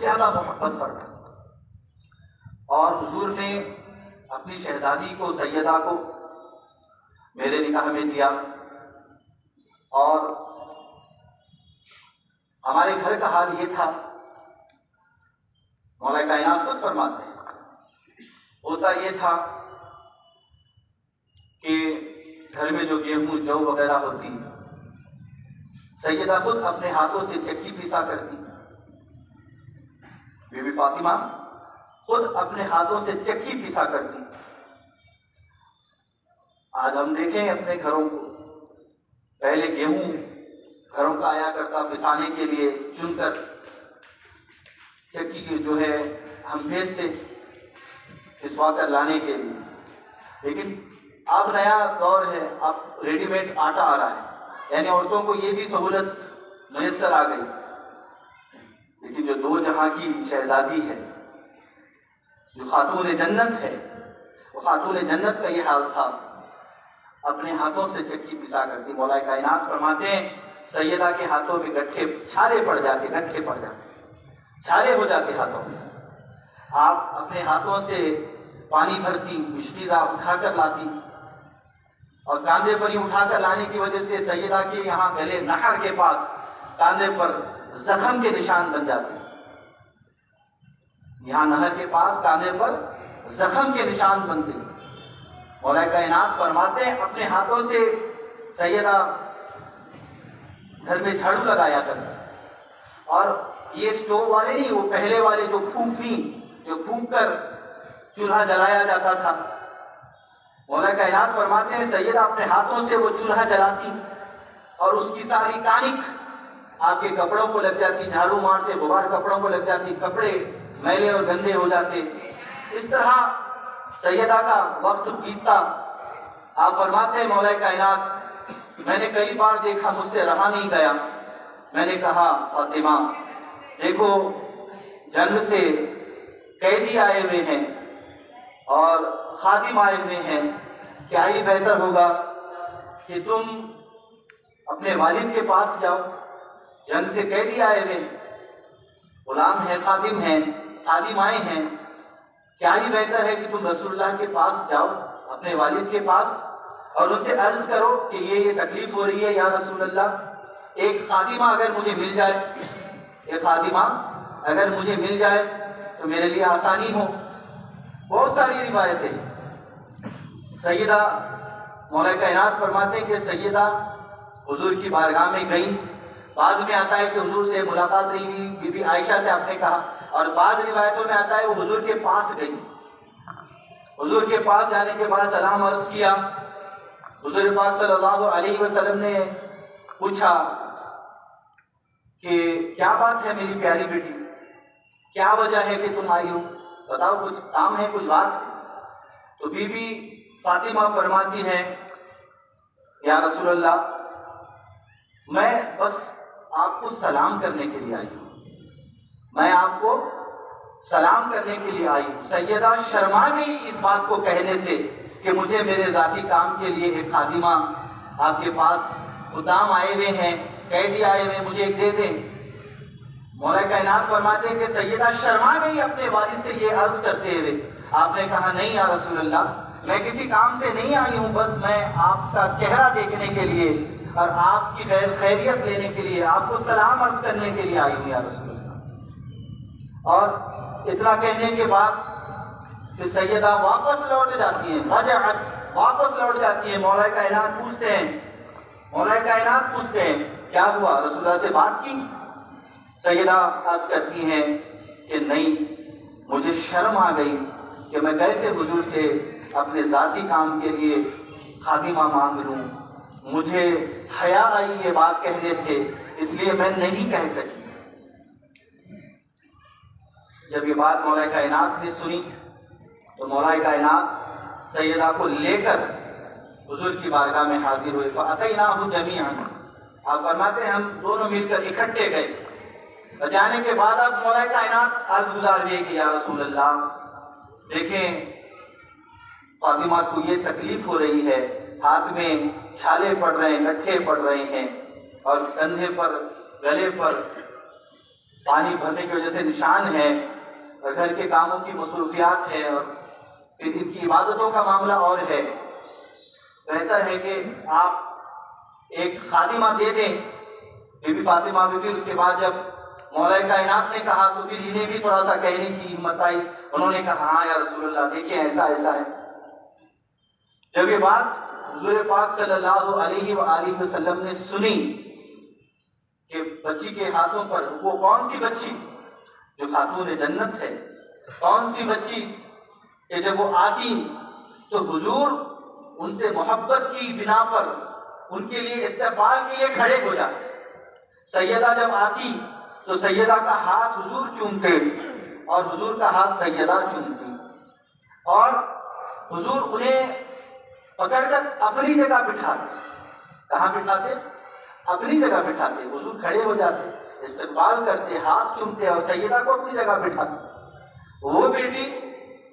زیادہ محبت کرتا. اور حضور نے اپنی شہزادی کو سیدہ کو میرے نکاح میں دیا. اور ہمارے گھر کا حال یہ تھا، مولا کائنات خود فرماتے ہیں، ہوتا یہ تھا کہ گھر میں جو گیہوں جو وغیرہ ہوتی سیدہ خود اپنے ہاتھوں سے چکی پیسا کرتی. بی بی فاطمہ خود اپنے ہاتھوں سے چکی پیسا کرتی. آج ہم دیکھیں اپنے گھروں کو، پہلے گیہوں گھروں کا آیا کرتا پسانے کے لیے، چن کر چکی کی جو ہے ہم بھیجتے پسوا کر لانے کے لیے. لیکن اب نیا دور ہے، اب ریڈی میڈ آٹا آ رہا ہے، یعنی عورتوں کو یہ بھی سہولت میسر آ گئی. لیکن جو دو جہاں کی شہزادی ہے، جو خاتون جنت ہے، وہ خاتون جنت کا یہ حال تھا، اپنے ہاتھوں سے چکی پسا کرتی. مولا کائنات فرماتے ہیں سیدہ کے ہاتھوں میں گٹھے چھالے پڑ جاتے، گٹھے پڑ جاتے، چھالے ہو جاتے ہاتھوں میں. آپ اپنے ہاتھوں سے پانی بھرتی، مشکیزہ اٹھا کر لاتی، اور کاندھے پر ہی اٹھا کر لانے کی وجہ سے سیدہ کے یہاں گلے نہر کے پاس کاندھے پر زخم کے نشان بن جاتے. یہاں نہر کے پاس کاندھے پر زخم کے نشان بنتے. مولا کائنات فرماتے ہیں اپنے ہاتھوں سے سیدہ گھر میں جھاڑو لگایا کرتے. اور یہ اسٹوو والے نہیں، وہ پہلے والے جو پھونک کر چولہا جلایا جاتا تھا. مولا کائنات فرماتے ہیں سیدہ اپنے ہاتھوں سے وہ چولہا جلاتی، اور اس کی ساری کانک آپ کے کپڑوں کو لگ جاتی. جھاڑو مارتے غبار کپڑوں کو لگ جاتی، کپڑے میلے اور گندے ہو جاتے. اس طرح سیدہ کا وقت بیتتا. آپ فرماتے ہیں مولا کائنات میں نے کئی بار دیکھا، مجھ سے رہا نہیں گیا. میں نے کہا فاطمہ دیکھو، جنگ سے قیدی آئے ہوئے ہیں اور خادم آئے ہوئے ہیں، کیا ہی بہتر ہوگا کہ تم اپنے والد کے پاس جاؤ. جنگ سے قیدی آئے ہوئے ہیں، غلام ہیں، خادم ہیں، خادم آئے ہیں، کیا ہی بہتر ہے کہ تم رسول اللہ کے پاس جاؤ، اپنے والد کے پاس، اور ان سے عرض کرو کہ یہ تکلیف ہو رہی ہے یا رسول اللہ. ایک خادمہ اگر مجھے مل جائے، ایک خادمہ اگر مجھے مل جائے تو میرے لیے آسانی ہو. بہت ساری روایتیں. سیدہ مولا کائنات فرماتے ہیں کہ سیدہ حضور کی بارگاہ میں گئیں. بعض میں آتا ہے کہ حضور سے ملاقات نہیں ہوئی، بی بی عائشہ سے آپ نے کہا، اور بعض روایتوں میں آتا ہے وہ حضور کے پاس گئی. حضور کے پاس جانے کے بعد سلام عرض کیا. حضور پاک صلی اللہ علیہ وسلم نے پوچھا کہ کیا بات ہے میری پیاری بیٹی، کیا وجہ ہے کہ تم آئی ہو، بتاؤ کچھ کام ہے، کچھ بات ہے. تو بی بی فاطمہ فرماتی ہے یا رسول اللہ میں بس آپ کو سلام کرنے کے لیے آئی ہوں، میں آپ کو سلام کرنے کے لیے آئی ہوں. سیدہ شرما گئی اس بات کو کہنے سے کہ مجھے میرے ذاتی کام کے لیے ایک خادمہ آپ کے پاس خدام آئے ہوئے ہیں، قیدی آئے ہوئے ہیں، مجھے ایک دے دیں. مولا کائنات فرماتے ہیں کہ سیدہ شرما گئی اپنے والد سے یہ عرض کرتے ہوئے. آپ نے کہا نہیں یا رسول اللہ، میں کسی کام سے نہیں آئی ہوں، بس میں آپ کا چہرہ دیکھنے کے لیے اور آپ کی خیریت لینے کے لیے، آپ کو سلام عرض کرنے کے لیے آئی ہوں یا رسول اللہ. اور اتنا کہنے کے بعد کہ سیدہ واپس لوٹ جاتی ہیں، رجعت، واپس لوٹ جاتی ہیں. مولا کائنات پوچھتے ہیں کیا ہوا، رسول اللہ سے بات کی؟ سیدہ عرض کرتی ہیں کہ نہیں، مجھے شرم آ گئی کہ میں کیسے حضور سے اپنے ذاتی کام کے لیے خادمہ مانگ لوں. مجھے حیا آئی یہ بات کہنے سے، اس لیے میں نہیں کہہ سکی. جب یہ بات مولا کائنات نے سنی تو مولا کائنات سیدہ کو لے کر حضور کی بارگاہ میں حاضر ہوئے. فَأَتَيْنَاهُ جَمِيعًا. آپ فرماتے ہیں ہم دونوں مل کر اکٹھے گئے. جانے کے بعد اب مولا کائنات عرض گزار ہوئے کہ یا رسول اللہ دیکھیں فاطمہ کو یہ تکلیف ہو رہی ہے، ہاتھ میں چھالے پڑ رہے ہیں، گٹھے پڑ رہے ہیں، اور کندھے پر، گلے پر پانی بھرنے کی وجہ سے نشان ہے، اور گھر کے کاموں کی مصروفیات ہے، اور پھر ان کی عبادتوں کا معاملہ اور ہے، بہتر ہے کہ آپ ایک خادمہ دے دیں۔ بی بی فاطمہ بھی، اس کے بعد جب مولا کائنات نے کہا تو پھر انہیں بھی تھوڑا سا کہنے کی ہمت آئی، انہوں نے کہا ہاں یا رسول اللہ دیکھیں ایسا ایسا ہے۔ جب یہ بات حضور پاک صلی اللہ علیہ وآلہ وسلم نے سنی کہ بچی کے ہاتھوں پر، وہ کون سی بچی جو خاتون جنت ہے، کون سی بچی کہ جب وہ آتی تو حضور ان سے محبت کی بنا پر ان کے لیے استقبال کے لیے کھڑے ہو جاتے۔ سیدہ جب آتی تو سیدہ کا ہاتھ حضور چومتے اور حضور کا ہاتھ سیدہ چومتی، اور حضور انہیں پکڑ کر اپنی جگہ بٹھاتے۔ کہاں بٹھاتے؟ اپنی جگہ بٹھاتے۔ حضور کھڑے ہو جاتے، استقبال کرتے، ہاتھ چومتے اور سیدہ کو اپنی جگہ بٹھاتے۔ وہ بیٹی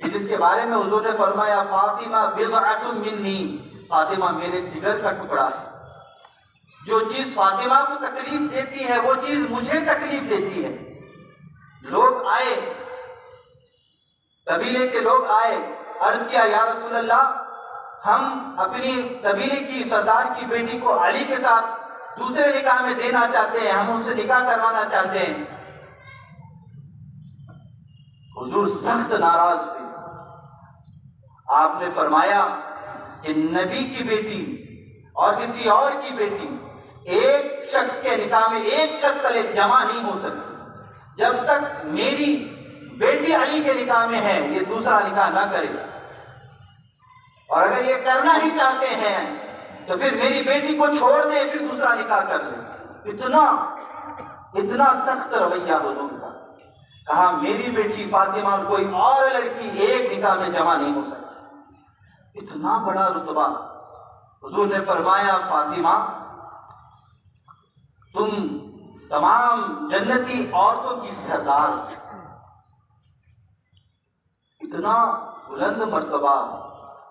جس کے بارے میں حضور نے فرمایا فاطمہ بضعۃ منی، فاطمہ میرے جگر کا ٹکڑا ہے، جو چیز فاطمہ کو تکلیف دیتی ہے وہ چیز مجھے تکلیف دیتی ہے۔ لوگ آئے، قبیلے کے لوگ آئے، عرض کیا یا رسول اللہ ہم اپنی قبیلے کی سردار کی بیٹی کو علی کے ساتھ دوسرے نکاح میں دینا چاہتے ہیں، ہم ان سے نکاح کروانا چاہتے ہیں۔ حضور سخت ناراض ہوئے۔ آپ نے فرمایا کہ نبی کی بیٹی اور کسی اور کی بیٹی ایک شخص کے نکاح میں ایک چھت تلے جمع نہیں ہو سکتی جب تک میری بیٹی علی کے نکاح میں ہے، یہ دوسرا نکاح نہ کرے، اور اگر یہ کرنا ہی چاہتے ہیں تو پھر میری بیٹی کو چھوڑ دے، پھر دوسرا نکاح کر لے۔ اتنا سخت رویہ حضور کا۔ کہا میری بیٹی فاطمہ اور کوئی اور لڑکی ایک نکاح میں جمع نہیں ہو سکتی، اتنا بڑا رتبہ۔ حضور نے فرمایا فاطمہ تم تمام جنتی عورتوں کی سردار، اتنا بلند مرتبہ،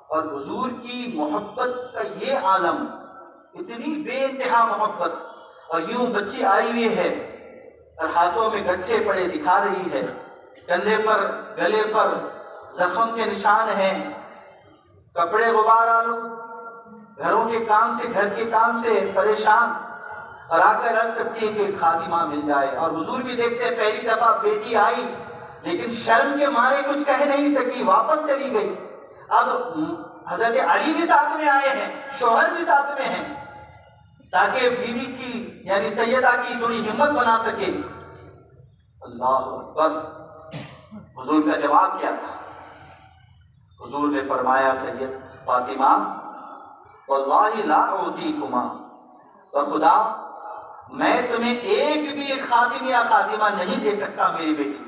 اور حضور کی محبت کا یہ عالم، اتنی بے انتہا محبت، اور یوں بچی آئی ہوئی ہے اور ہاتھوں میں گٹھے پڑے دکھا رہی ہے، کندھے پر گلے پر زخم کے نشان ہیں، کپڑے غبار آلو، گھروں کے کام سے گھر کے کام سے پریشان، اور آ کر عرض کرتی ہے کہ ایک خادمہ مل جائے۔ اور حضور بھی دیکھتے ہیں پہلی دفعہ بیٹی آئی لیکن شرم کے مارے کچھ کہہ نہیں سکی، واپس چلی گئی۔ اب حضرت علی بھی ساتھ میں آئے ہیں، شوہر بھی ساتھ میں ہیں، تاکہ بیوی کی یعنی سیدہ کی تھوڑی ہمت بنا سکے۔ اللہ اکبر! حضور کا جواب کیا تھا؟ حضور نے فرمایا سید فاطمہ واللہ لا اعطیکما، بخدا میں تمہیں ایک بھی خادم یا خادمہ نہیں دے سکتا میری بیٹی،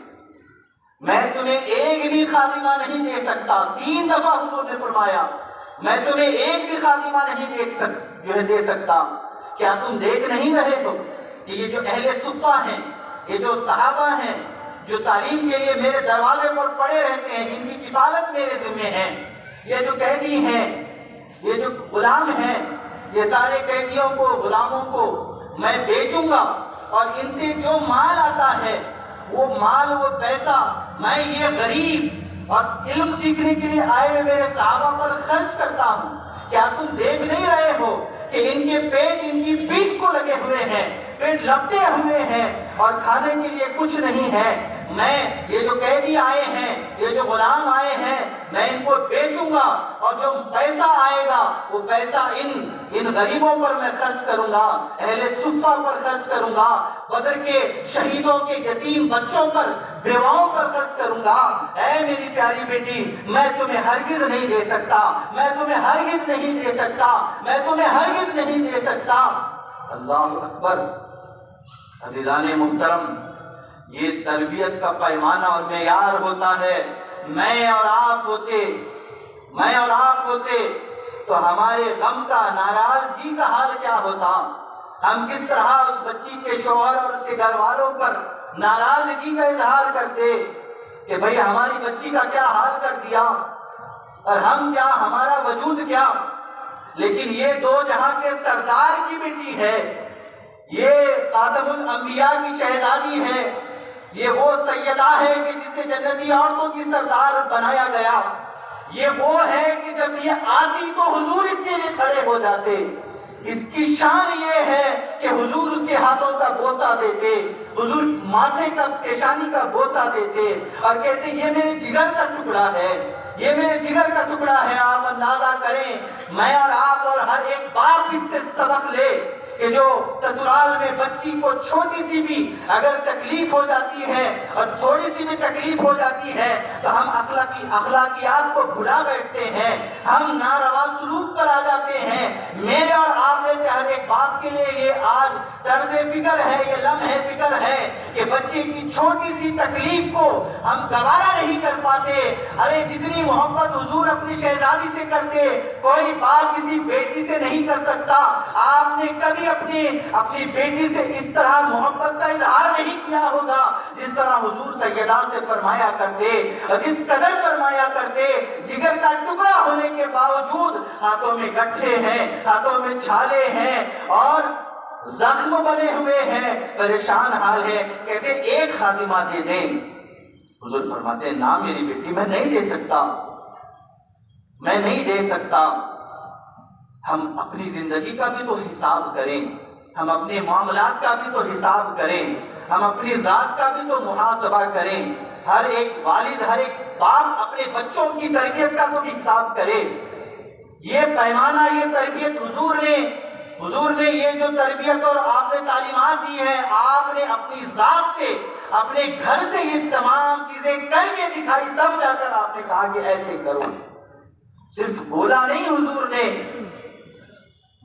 میں تمہیں ایک بھی خادمہ نہیں دے سکتا۔ 3 دفعہ حضور نے فرمایا میں تمہیں ایک بھی خادمہ نہیں دے سکتا۔ کیا تم دیکھ نہیں رہے ہو کہ یہ جو اہل صفہ ہیں، یہ جو صحابہ ہیں جو تعلیم کے لیے میرے دروازے پر پڑے رہتے ہیں، جن کی کفالت میرے ذمہ ہے، یہ جو قیدی ہیں، یہ جو غلام ہیں، یہ سارے قیدیوں کو غلاموں کو میں بیچوں گا، اور ان سے جو مال آتا ہے وہ مال وہ پیسہ میں یہ غریب اور علم سیکھنے کے لیے آئے ہوئے میرے صحابہ پر خرچ کرتا ہوں۔ کیا تم دیکھ نہیں رہے ہو کہ ان کے پیٹ ان کی پیٹھ کو لگے ہوئے ہیں، پیٹ لپٹے ہوئے ہیں اور کھانے کے لیے کچھ نہیں ہے؟ میں یہ جو قیدی آئے ہیں، یہ جو غلام آئے ہیں، میں ان کو بیچوں گا، اور جو پیسہ آئے گا وہ پیسہ ان غریبوں پر میں خرچ کروں گا، اہل صفہ پر خرچ کروں گا، بدر کے شہیدوں کے یتیم بچوں پر، بیواؤں پر خرچ کروں گا۔ اے میری پیاری بیٹی، میں تمہیں ہرگز نہیں دے سکتا، میں تمہیں ہرگز نہیں دے سکتا، میں تمہیں ہرگز نہیں دے سکتا۔ اللہ اکبر! عزیزان محترم، یہ تربیت کا پیمانہ اور معیار ہوتا ہے۔ میں اور آپ ہوتے تو ہمارے غم کا، ناراضگی کا حال کیا ہوتا؟ ہم کس طرح اس بچی کے شوہر اور اس کے گھر والوں پر ناراضگی کا اظہار کرتے کہ بھئی ہماری بچی کا کیا حال کر دیا، اور ہم کیا، ہمارا وجود کیا۔ لیکن یہ 2 جہاں کے سردار کی بیٹی ہے، یہ خاتم الانبیاء کی شہزادی ہے، یہ وہ سیدہ ہے کہ جسے جنتی عورتوں کی سردار بنایا گیا. یہ وہ ہے کہ جب یہ آتی تو حضور اس کے لیے کھڑے ہو جاتے. اس کی شان یہ ہے کہ حضور اس کے ہاتھوں کا بوسہ دیتے, حضور ماتھے کا پیشانی کا بوسہ دیتے اور کہتے یہ میرے جگر کا ٹکڑا ہے, یہ میرے جگر کا ٹکڑا ہے. آپ اندازہ کریں, میں اور آپ اور ہر ایک باپ اس سے سبق لے کہ جو سسرال میں بچی کو چھوٹی سی بھی اگر تکلیف ہو جاتی ہے اور تھوڑی سی بھی تکلیف ہو جاتی ہے تو ہم اخلاقیات کو بھلا بیٹھتے ہیں, ہم ناروا سلوک پر آ جاتے ہیں. میرے اور آپ میں سے ہر ایک باپ کے لیے یہ آج طرز فکر ہے, یہ لمحہ فکر ہے کہ بچے کی چھوٹی سی تکلیف کو ہم گوارا نہیں کر پاتے. ارے جتنی محبت حضور اپنی شہزادی سے کرتے کوئی باپ کسی بیٹی سے نہیں کر سکتا. آپ نے کبھی اپنی بیٹی سے اس طرح محبت کا اظہار نہیں کیا ہوگا جس طرح حضور سیدہ سے فرمایا کرتے, اور جس قدر فرمایا کرتے. جگر کا ٹکڑا ہونے کے باوجود ہاتھوں میں گٹھے ہیں, ہاتھوں میں چھالے ہیں اور زخم بنے ہوئے ہیں, پریشان حال ہے. کہتے ایک خاتمہ دے دیں. حضور فرماتے ہیں نہ میری بیٹی, میں نہیں دے سکتا, میں نہیں دے سکتا. ہم اپنی زندگی کا بھی تو حساب کریں, ہم اپنے معاملات کا بھی تو حساب کریں, ہم اپنی ذات کا بھی تو محاسبہ کریں. ہر ایک والد, ہر ایک باپ اپنے بچوں کی تربیت کا تو حساب کرے. یہ پیمانہ, یہ تربیت حضور نے یہ جو تربیت اور آپ نے تعلیمات دی ہیں, آپ نے اپنی ذات سے, اپنے گھر سے یہ تمام چیزیں کر کے دکھائی, تب جا کر آپ نے کہا کہ ایسے کرو. صرف بولا نہیں حضور نے,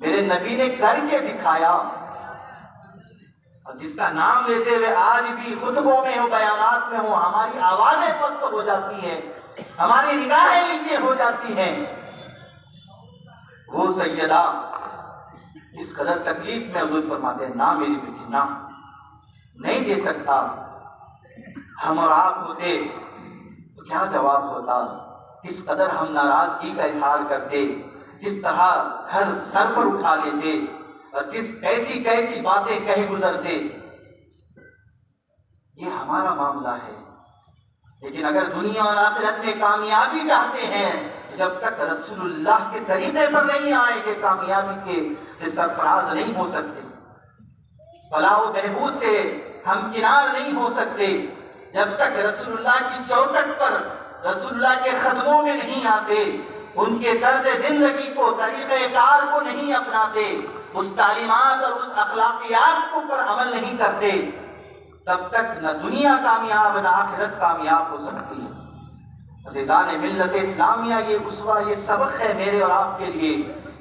میرے نبی نے کر کے دکھایا. اور جس کا نام لیتے ہوئے آج بھی خطبوں میں ہو, بیانات میں ہو, ہماری آوازیں پست ہو جاتی ہیں, ہماری نگاہیں نیچے ہو جاتی ہیں. وہ سیدہ اس قدر تکلیف میں حضور فرماتے ہیں نہ میری بیٹی, نہ, نہیں دے سکتا. ہم اور آپ ہوتے تو کیا جواب ہوتا, کس قدر ہم ناراضگی کا اظہار کرتے, کس طرح گھر سر پر اٹھا لیتے اور کیسی کیسی باتیں کہہ گزرتے. یہ ہمارا معاملہ ہے. لیکن اگر دنیا اور آخرت میں کامیابی چاہتے ہیں تو جب تک رسول اللہ کے طریقے پر نہیں آئے کہ کامیابی کے سے سرفراز نہیں ہو سکتے, فلاح و بہبود سے ہم کنار نہیں ہو سکتے. جب تک رسول اللہ کی چوکٹ پر, رسول اللہ کے قدموں میں نہیں آتے, ان کے طرز زندگی کو, طریقہ کار کو نہیں اپناتے, اس تعلیمات اور اس اخلاقیات کو پر عمل نہیں کرتے, تب تک نہ دنیا کامیاب نہ آخرت کامیاب ہو سکتی ہے. عزیزان ملت اسلامیہ, یہ اسوہ, یہ سبق ہے میرے اور آپ کے لیے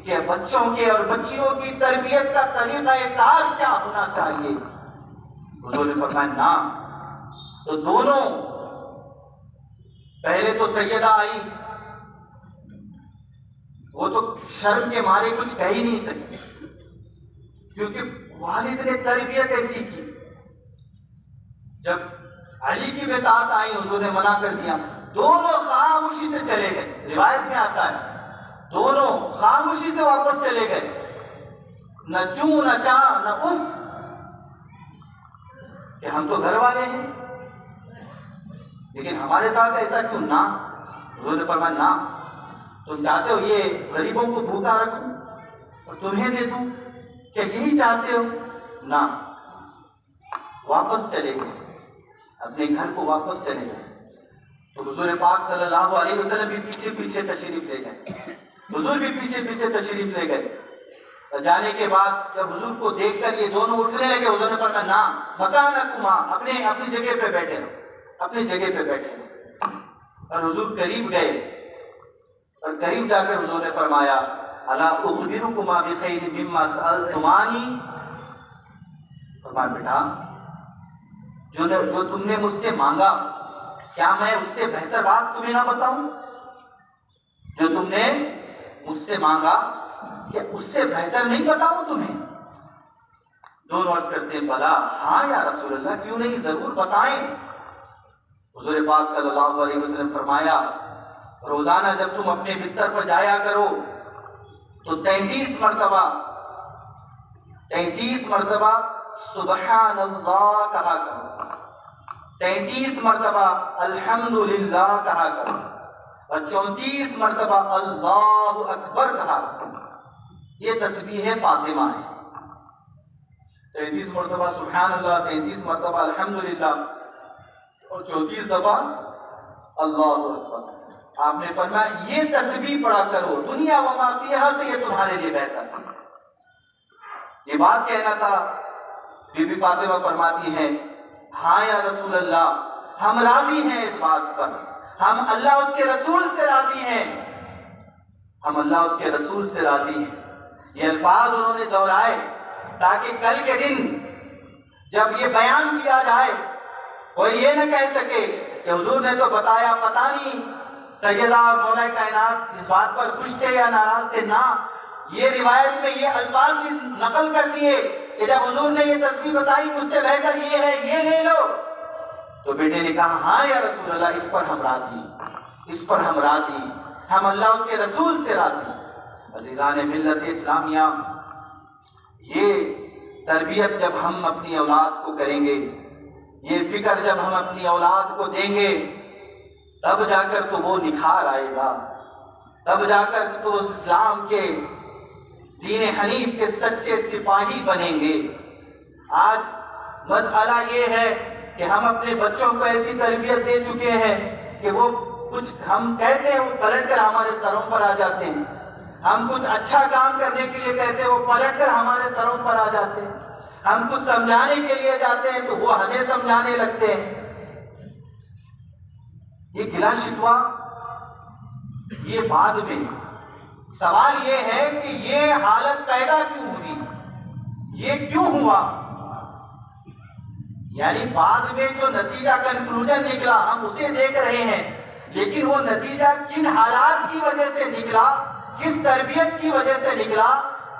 کہ بچوں کے اور بچیوں کی تربیت کا طریقہ کار کیا ہونا چاہیے. حضور نے فرمایا نہ, تو دونوں, پہلے تو سیدہ آئی, وہ تو شرم کے مارے کچھ کہہ ہی نہیں سکی کیونکہ والد نے تربیت ایسی کی. جب علی کی بساط آئی حضور نے منع کر دیا, دونوں خاموشی سے چلے گئے. روایت میں آتا ہے دونوں خاموشی سے واپس چلے گئے, نہ چوں نہ چاں نہ اف, کہ ہم تو گھر والے ہیں لیکن ہمارے ساتھ ایسا کیوں. نہ, حضور نے فرمایا نہ, تم چاہتے ہو یہ غریبوں کو بھوکا رکھوں اور تمہیں دے دوں, کیا یہی چاہتے ہو؟ نہ. واپس چلے گئے, اپنے گھر کو واپس چلے گئے. تو حضور پاک صلی اللہ علیہ وسلم بھی پیچھے پیچھے تشریف لے گئے, حضور بھی پیچھے پیچھے تشریف لے گئے. جانے کے بعد جب حضور کو دیکھ کر یہ دونوں اٹھنے لگے, حضور نے فرمایا نہ, مکانکما, اپنی جگہ پہ بیٹھے رہو, اپنی جگہ پہ بیٹھے رہو. اور حضور قریب گئے اور قریب جا کر حضور نے فرمایا الا اخبرکما بخیر مما سألتمانی, فرمایا بیٹا جو تم نے مجھ سے مانگا کیا میں اس سے بہتر بات تمہیں نہ بتاؤں؟ جو تم نے مجھ سے مانگا کہ اس سے بہتر نہیں بتاؤں تمہیں؟ دونوں عرض کرتے ہیں بلا, ہاں یا رسول اللہ, کیوں نہیں, ضرور بتائیں. حضور پاک صلی اللہ علیہ وسلم فرمایا روزانہ جب تم اپنے بستر پر جایا کرو تو 33 مرتبہ سبحان اللہ کہا کرو. 33 مرتبہ الحمدللہ کہا کرو اور 34 مرتبہ اللہ اکبر کہا کرو۔ یہ تسبیح فاطمہ ہے۔ 33 مرتبہ سبحان اللہ، 33 مرتبہ الحمدللہ اور 34 دفعہ اللہ اکبر۔ آپ نے فرمایا یہ تسبیح پڑھا کرو، دنیا و ما فیہا سے یہ تمہارے لیے بہتر ہے۔ یہ بات کہنا تھا، بی بی فاطمہ فرماتی ہے ہاں یا رسول اللہ، ہم راضی ہیں اس بات پر، ہم اللہ اس کے رسول سے راضی ہیں، ہم اللہ اس کے رسول سے راضی ہیں۔ یہ الفاظ انہوں نے دہرائے تاکہ کل کے دن جب یہ بیان کیا جائے کوئی یہ نہ کہہ سکے کہ حضور نے تو بتایا، پتہ نہیں سیدہ اور مولا کائنات اس بات پر خوش تھے یا ناراض تھے۔ نہ، یہ روایت میں یہ الفاظ بھی نقل کر دیے کہ جب حضور نے یہ تسبیح بتائی کہ اس سے بہتر یہ ہے، یہ لے لو، تو بیٹے نے کہا ہاں یا رسول اللہ، اس پر ہم راضی ہیں، اس پر ہم راضی ہیں، ہم اللہ اس کے رسول سے راضی ہیں۔ عزیزان ملت اسلامیہ، یہ تربیت جب ہم اپنی اولاد کو کریں گے، یہ فکر جب ہم اپنی اولاد کو دیں گے، تب جا کر تو وہ نکھار آئے گا، تب جا کر تو اسلام کے دین حنیف کے سچے سپاہی بنیں گے۔ آج مسئلہ یہ ہے کہ ہم اپنے بچوں کو ایسی تربیت دے چکے ہیں کہ وہ کچھ ہم کہتے ہیں وہ پلٹ کر ہمارے سروں پر آ جاتے ہیں، ہم کچھ اچھا کام کرنے کے لیے کہتے ہیں وہ پلٹ کر ہمارے سروں پر آ جاتے ہیں، ہم کچھ سمجھانے کے لیے جاتے ہیں تو وہ ہمیں سمجھانے لگتے ہیں۔ یہ گلا شکوہ یہ بعد میں، سوال یہ ہے کہ یہ حالت پیدا کیوں ہوئی، یہ کیوں ہوا؟ یعنی بعد میں جو نتیجہ کنکلوژن نکلا ہم اسے دیکھ رہے ہیں، لیکن وہ نتیجہ کن حالات کی وجہ سے نکلا، کس تربیت کی وجہ سے نکلا،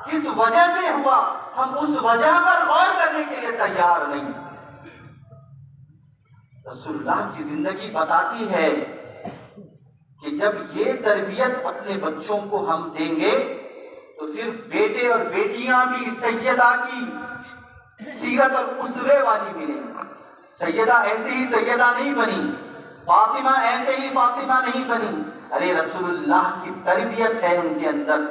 کس وجہ سے ہوا، ہم اس وجہ پر غور کرنے کے لیے تیار نہیں۔ رسول اللہ کی زندگی بتاتی ہے کہ جب یہ تربیت اپنے بچوں کو ہم دیں گے تو پھر بیٹے اور بیٹیاں بھی سیدہ کی سیرت اور اسوے والی ملیں گی۔ سیدہ ایسے ہی سیدہ نہیں بنی، فاطمہ ایسے ہی فاطمہ نہیں بنی، ارے رسول اللہ کی تربیت ہے ان کے اندر،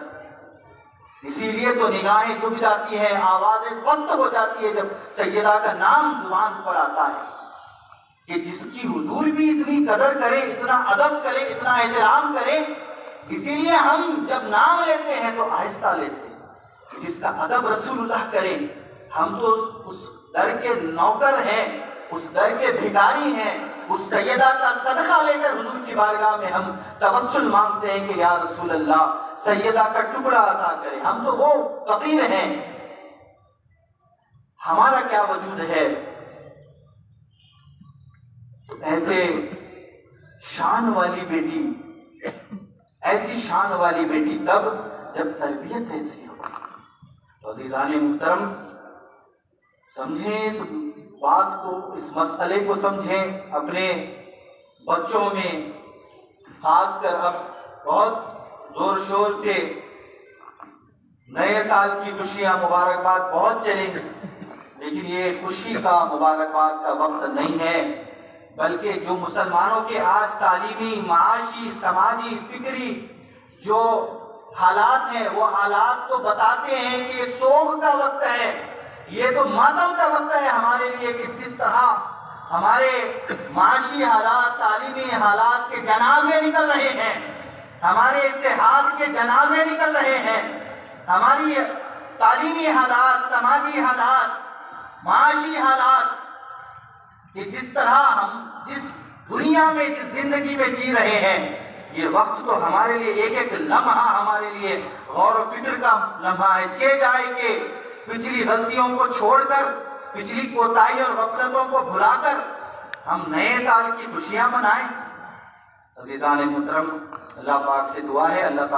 اسی لیے تو نگاہیں جھک جاتی ہیں، آوازیں پست ہو جاتی ہے جب سیدہ کا نام زبان پر آتا ہے، کہ جس کی حضور بھی اتنی قدر کرے، اتنا ادب کرے، اتنا احترام کرے۔ اسی لیے ہم جب نام لیتے ہیں تو آہستہ لیتے ہیں، جس کا ادب رسول اللہ کرے۔ ہم تو اس در کے نوکر ہیں، اس در کے بھکاری ہیں، اس سیدہ کا صدقہ لے کر حضور کی بارگاہ میں ہم توسل مانگتے ہیں کہ یا رسول اللہ سیدہ کا ٹکڑا عطا کرے۔ ہم تو وہ فقیر ہیں، ہمارا کیا وجود ہے؟ تو ایسے شان والی بیٹی، ایسی شان والی بیٹی تب جب تربیت ایسی ہو۔ تو عزیزان محترم، سمجھیں اس بات کو، اس مسئلے کو سمجھیں اپنے بچوں میں، خاص کر اب بہت زور شور سے نئے سال کی خوشیاں مبارکباد بہت چلیں گی، لیکن یہ خوشی کا مبارکباد کا وقت نہیں ہے، بلکہ جو مسلمانوں کے آج تعلیمی، معاشی، سماجی، فکری جو حالات ہیں وہ حالات تو بتاتے ہیں کہ یہ سوگ کا وقت ہے، یہ تو ماتم کا وقت ہے ہمارے لیے، کہ جس طرح ہمارے معاشی حالات، تعلیمی حالات کے جنازے نکل رہے ہیں، ہمارے اتحاد کے جنازے نکل رہے ہیں، ہماری تعلیمی حالات، سماجی حالات، معاشی حالات، کہ جس طرح ہم جس دنیا میں، جس زندگی میں جی رہے ہیں، یہ وقت تو ہمارے لیے ایک ایک لمحہ ہمارے لیے غور و فکر کا لمحہ ہے۔ چہ جائے کہ پچھلی غلطیوں کو چھوڑ کر، پچھلی کوتاہی اور غفلتوں کو بھلا کر ہم نئے سال کی خوشیاں منائیں۔ عزیزان محترم، اللہ پاک سے دعا ہے اللہ پاک